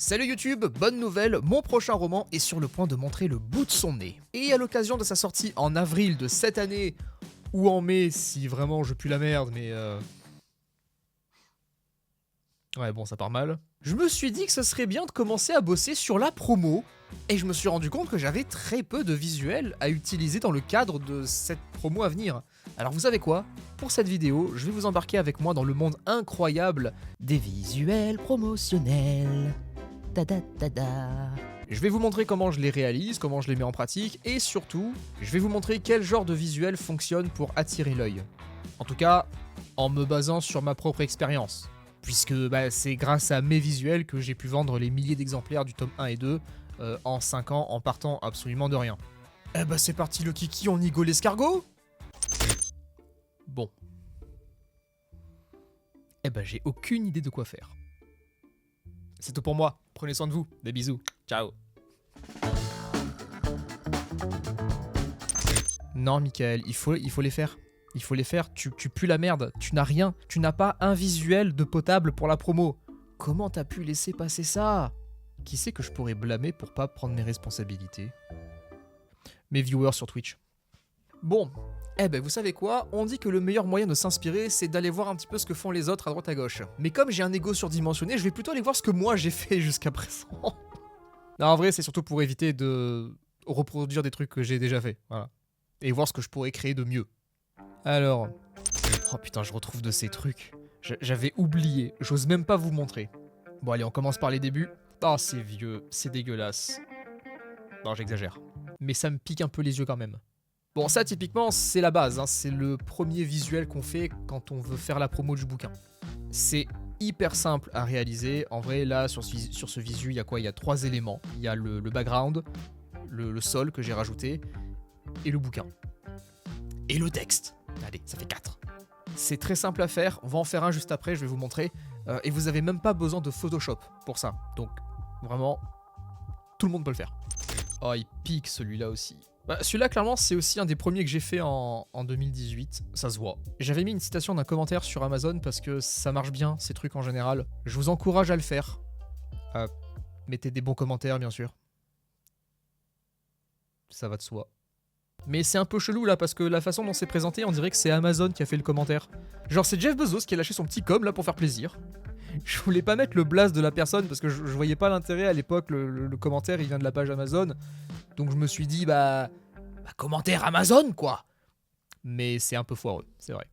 Salut YouTube, bonne nouvelle, mon prochain roman est sur le point de montrer le bout de son nez. Et à l'occasion de sa sortie en avril de cette année, ou en mai si vraiment je pue la merde, mais ouais bon ça part mal. Je me suis dit que ce serait bien de commencer à bosser sur la promo, et je me suis rendu compte que j'avais très peu de visuels à utiliser dans le cadre de cette promo à venir. Alors vous savez quoi? Pour cette vidéo, je vais vous embarquer avec moi dans le monde incroyable des visuels promotionnels. Je vais vous montrer comment je les réalise, comment je les mets en pratique, et surtout, je vais vous montrer quel genre de visuel fonctionne pour attirer l'œil. En tout cas, en me basant sur ma propre expérience. Puisque c'est grâce à mes visuels que j'ai pu vendre les milliers d'exemplaires du tome 1 et 2 en 5 ans en partant absolument de rien. Eh bah c'est parti le kiki, on y go l'escargot. Bon. Eh bah j'ai aucune idée de quoi faire. C'est tout pour moi, prenez soin de vous, des bisous, ciao. Non Michael, il faut les faire. Il faut les faire, tu pues la merde, tu n'as rien, tu n'as pas un visuel de potable pour la promo. Comment t'as pu laisser passer ça? Qui c'est que je pourrais blâmer pour pas prendre mes responsabilités? Mes viewers sur Twitch. Bon, vous savez quoi? On dit que le meilleur moyen de s'inspirer, c'est d'aller voir un petit peu ce que font les autres à droite à gauche. Mais comme j'ai un ego surdimensionné, je vais plutôt aller voir ce que moi j'ai fait jusqu'à présent. Non, en vrai, c'est surtout pour éviter de reproduire des trucs que j'ai déjà fait, voilà. Et voir ce que je pourrais créer de mieux. Alors... Oh putain, je retrouve de ces trucs. J'avais oublié, j'ose même pas vous montrer. Bon allez, on commence par les débuts. Oh, c'est vieux, c'est dégueulasse. Non, j'exagère. Mais ça me pique un peu les yeux quand même. Bon, ça typiquement, c'est la base, hein. C'est le premier visuel qu'on fait quand on veut faire la promo du bouquin. C'est hyper simple à réaliser. En vrai, là, sur ce visu, il y a quoi? Il y a 3 éléments. Il y a le background, le sol que j'ai rajouté, et le bouquin. Et le texte. Allez, ça fait 4. C'est très simple à faire, on va en faire un juste après, je vais vous montrer. Et vous avez même pas besoin de Photoshop pour ça. Donc, vraiment, tout le monde peut le faire. Oh, il pique celui-là aussi. Celui-là, clairement, c'est aussi un des premiers que j'ai fait en 2018. Ça se voit. J'avais mis une citation d'un commentaire sur Amazon parce que ça marche bien, ces trucs en général. Je vous encourage à le faire. Mettez des bons commentaires, bien sûr. Ça va de soi. Mais c'est un peu chelou là parce que la façon dont c'est présenté, on dirait que c'est Amazon qui a fait le commentaire. Genre c'est Jeff Bezos qui a lâché son petit com là pour faire plaisir. Je voulais pas mettre le blast de la personne parce que je voyais pas l'intérêt à l'époque, le commentaire il vient de la page Amazon. Donc je me suis dit commentaire Amazon quoi. Mais c'est un peu foireux, c'est vrai.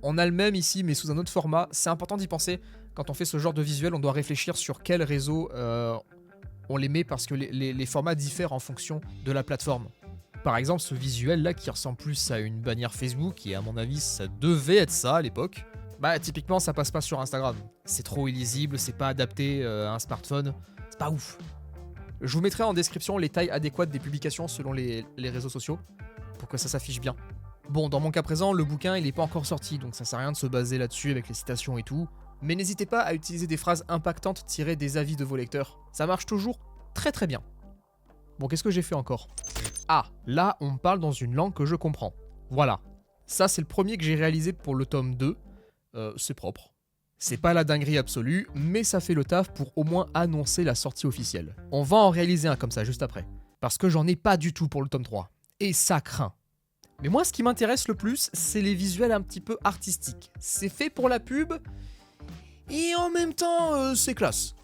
On a le même ici mais sous un autre format, c'est important d'y penser. Quand on fait ce genre de visuel, on doit réfléchir sur quel réseau on les met parce que les formats diffèrent en fonction de la plateforme. Par exemple, ce visuel-là qui ressemble plus à une bannière Facebook, et à mon avis, ça devait être ça à l'époque, typiquement, ça passe pas sur Instagram. C'est trop illisible, c'est pas adapté à un smartphone, c'est pas ouf. Je vous mettrai en description les tailles adéquates des publications selon les réseaux sociaux, pour que ça s'affiche bien. Bon, dans mon cas présent, le bouquin, il est pas encore sorti, donc ça sert à rien de se baser là-dessus avec les citations et tout, mais n'hésitez pas à utiliser des phrases impactantes tirées des avis de vos lecteurs. Ça marche toujours très très bien. Bon, qu'est-ce que j'ai fait encore? Ah, là, on me parle dans une langue que je comprends. Voilà. Ça, c'est le premier que j'ai réalisé pour le tome 2. C'est propre. C'est pas la dinguerie absolue, mais ça fait le taf pour au moins annoncer la sortie officielle. On va en réaliser un comme ça juste après. Parce que j'en ai pas du tout pour le tome 3. Et ça craint. Mais moi, ce qui m'intéresse le plus, c'est les visuels un petit peu artistiques. C'est fait pour la pub, et en même temps, c'est classe.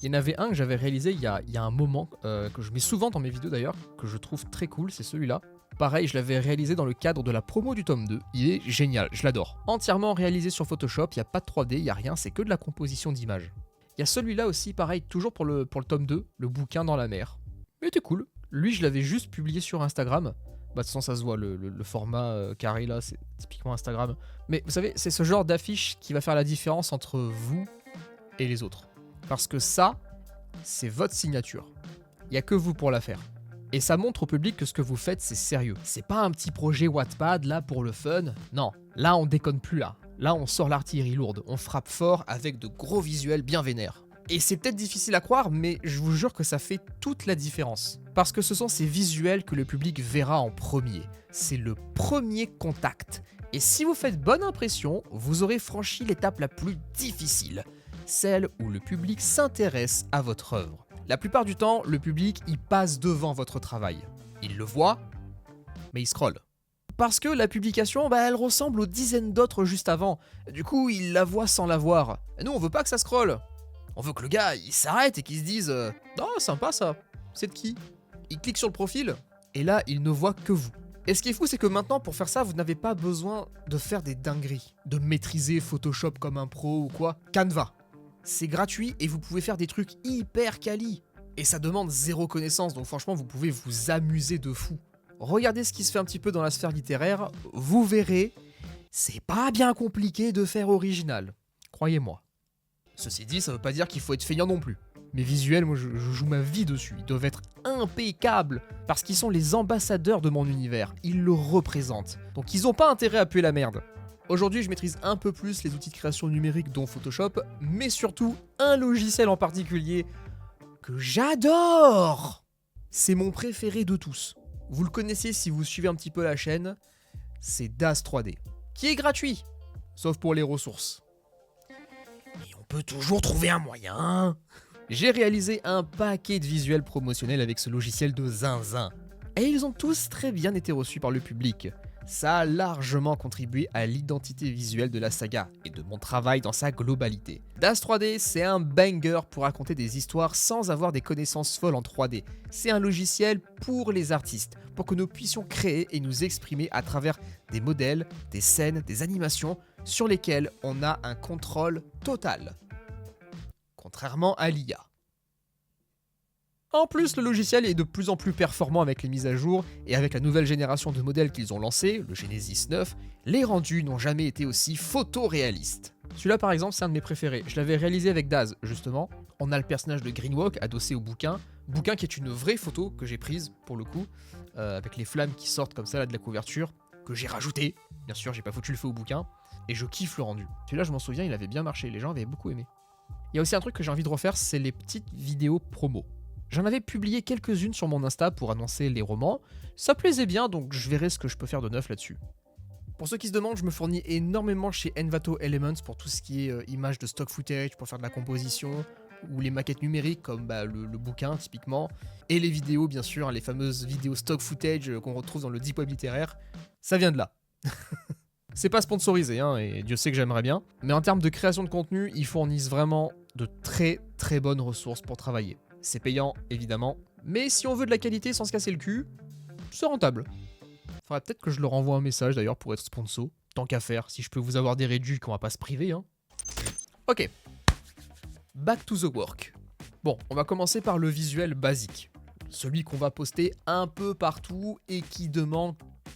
Il y en avait un que j'avais réalisé il y a un moment, que je mets souvent dans mes vidéos d'ailleurs, que je trouve très cool, c'est celui-là. Pareil, je l'avais réalisé dans le cadre de la promo du tome 2, il est génial, je l'adore. Entièrement réalisé sur Photoshop, il n'y a pas de 3D, il n'y a rien, c'est que de la composition d'images. Il y a celui-là aussi, pareil, toujours pour le tome 2, le bouquin dans la mer. Il était cool. Lui, je l'avais juste publié sur Instagram. De toute façon, ça se voit, le format carré là, c'est typiquement Instagram. Mais vous savez, c'est ce genre d'affiche qui va faire la différence entre vous et les autres. Parce que ça, c'est votre signature. Il n'y a que vous pour la faire. Et ça montre au public que ce que vous faites, c'est sérieux. C'est pas un petit projet Wattpad là pour le fun. Non, là on déconne plus là. Là on sort l'artillerie lourde. On frappe fort avec de gros visuels bien vénères. Et c'est peut-être difficile à croire, mais je vous jure que ça fait toute la différence. Parce que ce sont ces visuels que le public verra en premier. C'est le premier contact. Et si vous faites bonne impression, vous aurez franchi l'étape la plus difficile. celle où le public s'intéresse à votre œuvre. La plupart du temps, le public il passe devant votre travail. Il le voit, mais il scrolle. Parce que la publication, elle ressemble aux dizaines d'autres juste avant. Du coup, il la voit sans la voir. Et nous, on veut pas que ça scrolle. On veut que le gars, il s'arrête et qu'il se dise oh, sympa ça. C'est de qui ?» Il clique sur le profil, et là, il ne voit que vous. Et ce qui est fou, c'est que maintenant, pour faire ça, vous n'avez pas besoin de faire des dingueries, de maîtriser Photoshop comme un pro ou quoi. Canva. C'est gratuit et vous pouvez faire des trucs hyper quali. Et ça demande zéro connaissance, donc franchement, vous pouvez vous amuser de fou. Regardez ce qui se fait un petit peu dans la sphère littéraire, vous verrez, c'est pas bien compliqué de faire original. Croyez-moi. Ceci dit, ça veut pas dire qu'il faut être feignant non plus. Mes visuels, moi je joue ma vie dessus, ils doivent être impeccables, parce qu'ils sont les ambassadeurs de mon univers, ils le représentent. Donc ils ont pas intérêt à puer la merde. Aujourd'hui, je maîtrise un peu plus les outils de création numérique dont Photoshop, mais surtout un logiciel en particulier que j'adore. C'est mon préféré de tous. Vous le connaissez si vous suivez un petit peu la chaîne, c'est DAZ 3D, qui est gratuit, sauf pour les ressources. Mais on peut toujours trouver un moyen. J'ai réalisé un paquet de visuels promotionnels avec ce logiciel de zinzin. Et ils ont tous très bien été reçus par le public. Ça a largement contribué à l'identité visuelle de la saga et de mon travail dans sa globalité. DAZ 3D, c'est un banger pour raconter des histoires sans avoir des connaissances folles en 3D. C'est un logiciel pour les artistes, pour que nous puissions créer et nous exprimer à travers des modèles, des scènes, des animations sur lesquelles on a un contrôle total. Contrairement à l'IA. En plus, le logiciel est de plus en plus performant avec les mises à jour, et avec la nouvelle génération de modèles qu'ils ont lancé, le Genesis 9, les rendus n'ont jamais été aussi photoréalistes. Celui-là par exemple, c'est un de mes préférés. Je l'avais réalisé avec DAZ, justement. On a le personnage de Greenwalk adossé au bouquin qui est une vraie photo que j'ai prise, pour le coup, avec les flammes qui sortent comme ça là de la couverture, que j'ai rajouté. Bien sûr, j'ai pas foutu le feu au bouquin, et je kiffe le rendu. Celui-là, je m'en souviens, il avait bien marché, les gens avaient beaucoup aimé. Il y a aussi un truc que j'ai envie de refaire, c'est les petites vidéos promo. J'en avais publié quelques-unes sur mon Insta pour annoncer les romans. Ça plaisait bien, donc je verrai ce que je peux faire de neuf là-dessus. Pour ceux qui se demandent, je me fournis énormément chez Envato Elements pour tout ce qui est images de stock footage, pour faire de la composition, ou les maquettes numériques comme le bouquin typiquement, et les vidéos bien sûr, les fameuses vidéos stock footage qu'on retrouve dans le deep web littéraire. Ça vient de là. C'est pas sponsorisé, hein, et Dieu sait que j'aimerais bien. Mais en termes de création de contenu, ils fournissent vraiment de très très bonnes ressources pour travailler. C'est payant, évidemment, mais si on veut de la qualité sans se casser le cul, c'est rentable. Faudrait peut-être que je leur envoie un message d'ailleurs pour être sponsor. Tant qu'à faire, si je peux vous avoir des réduits qu'on va pas se priver, hein. Ok. Back to the work. Bon, on va commencer par le visuel basique. Celui qu'on va poster un peu partout et qui demande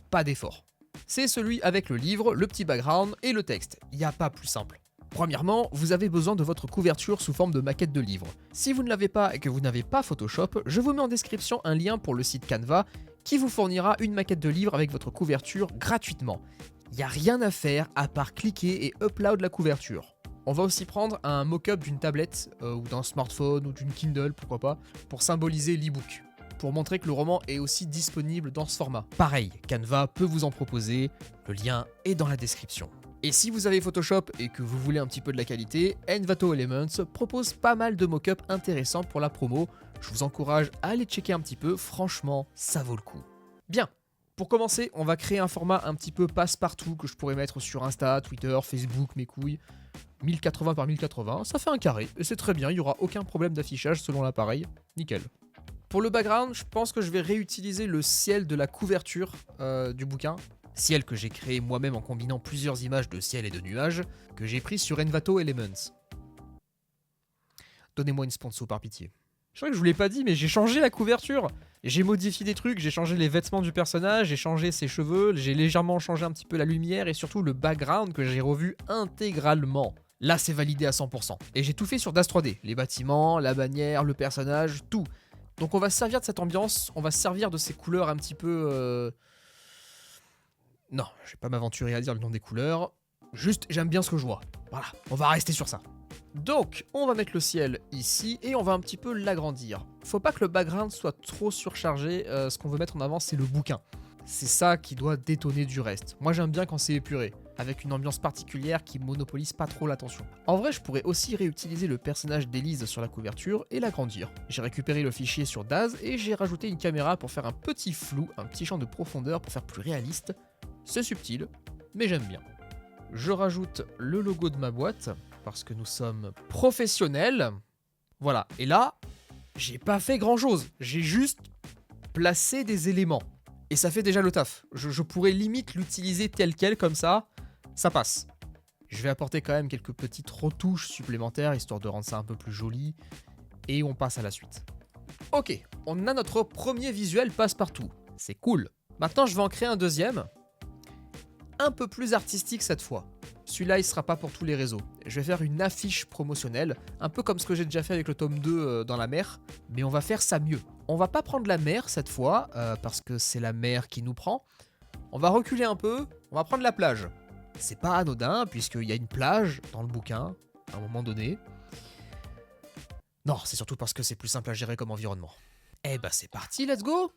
pas d'effort. C'est celui avec le livre, le petit background et le texte. Il n'y a pas plus simple. Premièrement, vous avez besoin de votre couverture sous forme de maquette de livre. Si vous ne l'avez pas et que vous n'avez pas Photoshop, je vous mets en description un lien pour le site Canva qui vous fournira une maquette de livre avec votre couverture gratuitement. Il n'y a rien à faire à part cliquer et upload la couverture. On va aussi prendre un mock-up d'une tablette ou d'un smartphone ou d'une Kindle, pourquoi pas, pour symboliser l'e-book. Pour montrer que le roman est aussi disponible dans ce format. Pareil, Canva peut vous en proposer, le lien est dans la description. Et si vous avez Photoshop et que vous voulez un petit peu de la qualité, Envato Elements propose pas mal de mock-up intéressants pour la promo. Je vous encourage à aller checker un petit peu, franchement, ça vaut le coup. Bien, pour commencer, on va créer un format un petit peu passe-partout que je pourrais mettre sur Insta, Twitter, Facebook, mes couilles. 1080 par 1080, ça fait un carré, et c'est très bien, il n'y aura aucun problème d'affichage selon l'appareil, nickel. Pour le background, je pense que je vais réutiliser le ciel de la couverture du bouquin. Ciel que j'ai créé moi-même en combinant plusieurs images de ciel et de nuages que j'ai pris sur Envato Elements. Donnez-moi une sponsor par pitié. Je crois que je vous l'ai pas dit, mais j'ai changé la couverture. J'ai modifié des trucs, j'ai changé les vêtements du personnage, j'ai changé ses cheveux, j'ai légèrement changé un petit peu la lumière et surtout le background que j'ai revu intégralement. Là, c'est validé à 100%. Et j'ai tout fait sur DAZ 3D. Les bâtiments, la bannière, le personnage, tout. Donc on va se servir de cette ambiance, on va se servir de ces couleurs un petit peu... Non, je vais pas m'aventurer à dire le nom des couleurs. Juste, j'aime bien ce que je vois. Voilà, on va rester sur ça. Donc, on va mettre le ciel ici et on va un petit peu l'agrandir. Faut pas que le background soit trop surchargé. Ce qu'on veut mettre en avant, c'est le bouquin. C'est ça qui doit détonner du reste. Moi, j'aime bien quand c'est épuré. avec une ambiance particulière qui monopolise pas trop l'attention. En vrai, je pourrais aussi réutiliser le personnage d'Elise sur la couverture et l'agrandir. J'ai récupéré le fichier sur Daz et j'ai rajouté une caméra pour faire un petit flou, un petit champ de profondeur pour faire plus réaliste. C'est subtil, mais j'aime bien. Je rajoute le logo de ma boîte, parce que nous sommes professionnels. Voilà, et là, j'ai pas fait grand chose, j'ai juste placé des éléments. Et ça fait déjà le taf. Je pourrais limite l'utiliser tel quel comme ça passe. Je vais apporter quand même quelques petites retouches supplémentaires, histoire de rendre ça un peu plus joli. Et on passe à la suite. Ok, on a notre premier visuel passe-partout. C'est cool. Maintenant, je vais en créer un deuxième. Un peu plus artistique cette fois. Celui-là, il sera pas pour tous les réseaux. Je vais faire une affiche promotionnelle, un peu comme ce que j'ai déjà fait avec le tome 2 dans la mer, mais on va faire ça mieux. On va pas prendre la mer cette fois, parce que c'est la mer qui nous prend. On va reculer un peu, on va prendre la plage. C'est pas anodin, puisqu'il y a une plage dans le bouquin, à un moment donné. Non, c'est surtout parce que c'est plus simple à gérer comme environnement. Eh bah c'est parti, let's go!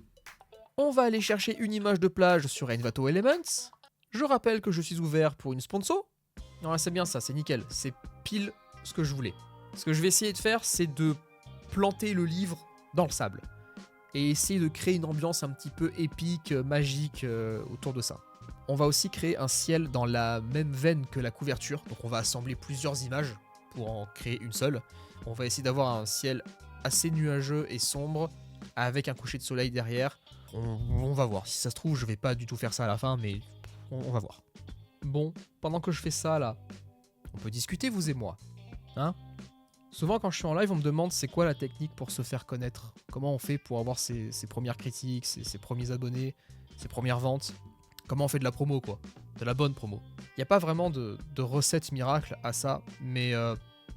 On va aller chercher une image de plage sur Envato Elements. Je rappelle que je suis ouvert pour une sponsor. Non, c'est bien ça, c'est nickel. C'est pile ce que je voulais. Ce que je vais essayer de faire, c'est de planter le livre dans le sable. Et essayer de créer une ambiance un petit peu épique, magique autour de ça. On va aussi créer un ciel dans la même veine que la couverture. Donc on va assembler plusieurs images pour en créer une seule. On va essayer d'avoir un ciel assez nuageux et sombre, avec un coucher de soleil derrière. On va voir. Si ça se trouve, je vais pas du tout faire ça à la fin, mais on va voir. Bon, pendant que je fais ça là, on peut discuter vous et moi. Hein? Souvent quand je suis en live, on me demande c'est quoi la technique pour se faire connaître. Comment on fait pour avoir ses premières critiques, ses premiers abonnés, ses premières ventes. Comment on fait de la promo quoi. De la bonne promo. Il n'y a pas vraiment de recette miracle à ça, mais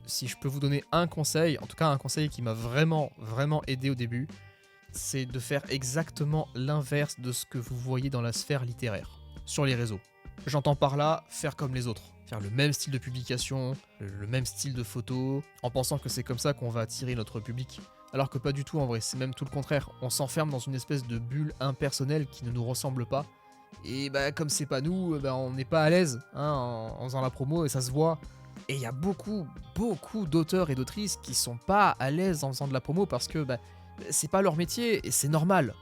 si je peux vous donner un conseil, en tout cas un conseil qui m'a vraiment aidé au début, c'est de faire exactement l'inverse de ce que vous voyez dans la sphère littéraire, sur les réseaux. J'entends par là faire comme les autres, faire le même style de publication, le même style de photo, en pensant que c'est comme ça qu'on va attirer notre public. Alors que pas du tout en vrai, c'est même tout le contraire. On s'enferme dans une espèce de bulle impersonnelle qui ne nous ressemble pas. Et bah comme c'est pas nous, bah, on n'est pas à l'aise en faisant la promo et ça se voit. Et il y a beaucoup d'auteurs et d'autrices qui sont pas à l'aise en faisant de la promo parce que bah, c'est pas leur métier et c'est normal.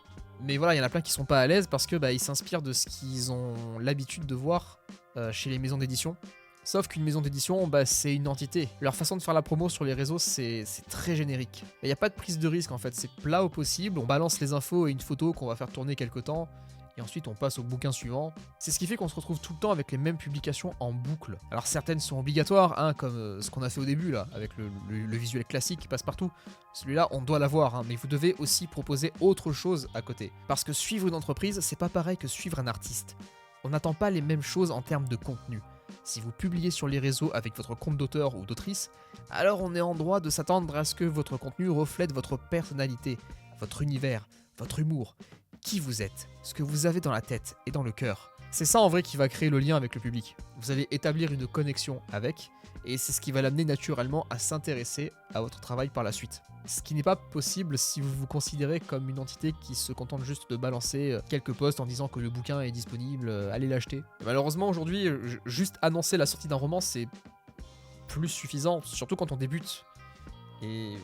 Mais voilà, il y en a plein qui sont pas à l'aise parce que bah, ils s'inspirent de ce qu'ils ont l'habitude de voir chez les maisons d'édition. Sauf qu'une maison d'édition, bah, c'est une entité. Leur façon de faire la promo sur les réseaux, c'est très générique. Il n'y a pas de prise de risque en fait, c'est plat au possible, on balance les infos et une photo qu'on va faire tourner quelque temps, et ensuite on passe au bouquin suivant. C'est ce qui fait qu'on se retrouve tout le temps avec les mêmes publications en boucle. Alors certaines sont obligatoires, hein, comme ce qu'on a fait au début là, avec le visuel classique qui passe partout. Celui-là, on doit l'avoir, hein, mais vous devez aussi proposer autre chose à côté. Parce que suivre une entreprise, c'est pas pareil que suivre un artiste. On n'attend pas les mêmes choses en termes de contenu. Si vous publiez sur les réseaux avec votre compte d'auteur ou d'autrice, alors on est en droit de s'attendre à ce que votre contenu reflète votre personnalité, votre univers, votre humour, qui vous êtes, ce que vous avez dans la tête et dans le cœur. C'est ça en vrai qui va créer le lien avec le public. Vous allez établir une connexion avec, et c'est ce qui va l'amener naturellement à s'intéresser à votre travail par la suite. Ce qui n'est pas possible si vous vous considérez comme une entité qui se contente juste de balancer quelques posts en disant que le bouquin est disponible, allez l'acheter. Et malheureusement aujourd'hui, juste annoncer la sortie d'un roman, c'est plus suffisant, surtout quand on débute. Et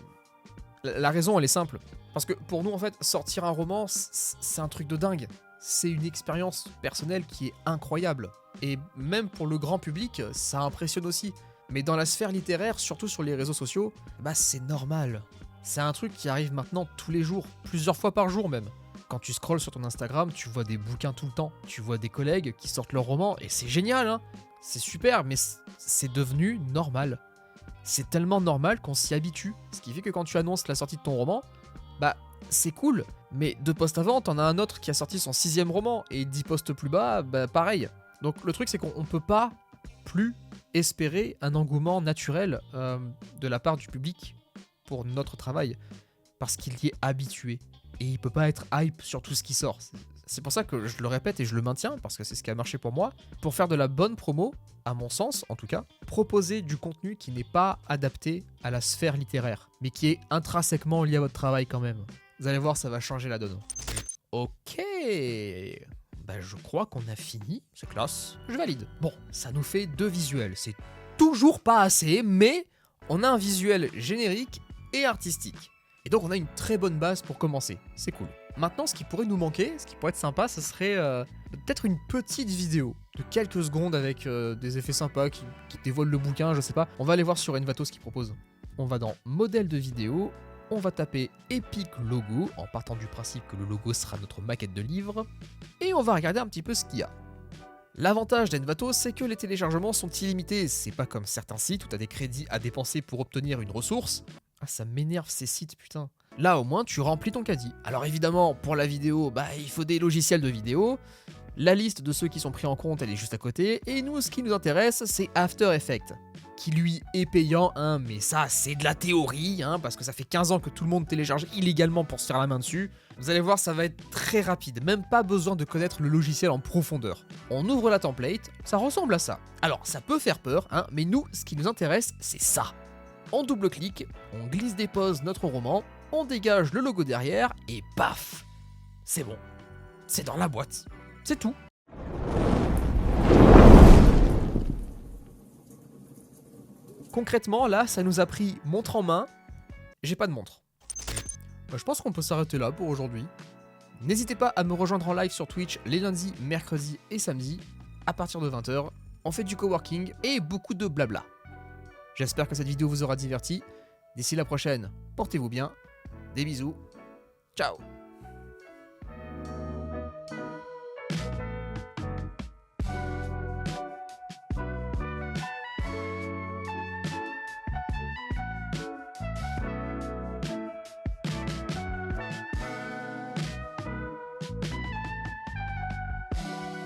la raison, elle est simple. Parce que pour nous, en fait, sortir un roman, c'est un truc de dingue. C'est une expérience personnelle qui est incroyable. Et même pour le grand public, ça impressionne aussi. Mais dans la sphère littéraire, surtout sur les réseaux sociaux, bah c'est normal. C'est un truc qui arrive maintenant tous les jours, plusieurs fois par jour même. Quand tu scrolles sur ton Instagram, tu vois des bouquins tout le temps. Tu vois des collègues qui sortent leurs romans, et c'est génial, hein. C'est super, mais c'est devenu normal. C'est tellement normal qu'on s'y habitue. Ce qui fait que quand tu annonces la sortie de ton roman, bah c'est cool, mais 2 posts avant, t'en as un autre qui a sorti son 6e roman, et 10 posts plus bas, bah pareil. Donc le truc c'est qu'on peut pas plus espérer un engouement naturel de la part du public pour notre travail, parce qu'il y est habitué, et il peut pas être hype sur tout ce qui sort. C'est pour ça que je le répète et je le maintiens, parce que c'est ce qui a marché pour moi. Pour faire de la bonne promo, à mon sens en tout cas, proposer du contenu qui n'est pas adapté à la sphère littéraire, mais qui est intrinsèquement lié à votre travail quand même. Vous allez voir, ça va changer la donne. Ok, bah je crois qu'on a fini, c'est classe, je valide. Bon, ça nous fait 2 visuels, c'est toujours pas assez, mais on a un visuel générique et artistique. Et donc on a une très bonne base pour commencer, c'est cool. Maintenant, ce qui pourrait nous manquer, ce qui pourrait être sympa, ce serait peut-être une petite vidéo de quelques secondes avec des effets sympas qui dévoilent le bouquin, je sais pas. On va aller voir sur Envato ce qu'il propose. On va dans modèle de vidéo, on va taper Epic Logo, en partant du principe que le logo sera notre maquette de livre, et on va regarder un petit peu ce qu'il y a. L'avantage d'Envato, c'est que les téléchargements sont illimités, c'est pas comme certains sites où t'as des crédits à dépenser pour obtenir une ressource. Ah, ça m'énerve ces sites, putain. Là, au moins, tu remplis ton caddie. Alors évidemment, pour la vidéo, bah il faut des logiciels de vidéo. La liste de ceux qui sont pris en compte, elle est juste à côté. Et nous, ce qui nous intéresse, c'est After Effects, qui lui est payant, hein, mais ça, c'est de la théorie, hein, parce que ça fait 15 ans que tout le monde télécharge illégalement pour se faire la main dessus. Vous allez voir, ça va être très rapide, même pas besoin de connaître le logiciel en profondeur. On ouvre la template, ça ressemble à ça. Alors, ça peut faire peur, hein, mais nous, ce qui nous intéresse, c'est ça. On double-clique, on glisse dépose notre roman, on dégage le logo derrière, et paf! C'est bon. C'est dans la boîte. C'est tout. Concrètement, là, ça nous a pris montre en main. J'ai pas de montre. Je pense qu'on peut s'arrêter là pour aujourd'hui. N'hésitez pas à me rejoindre en live sur Twitch les lundis, mercredis et samedis à partir de 20h. On fait du coworking et beaucoup de blabla. J'espère que cette vidéo vous aura diverti. D'ici la prochaine, portez-vous bien. Des bisous. Ciao.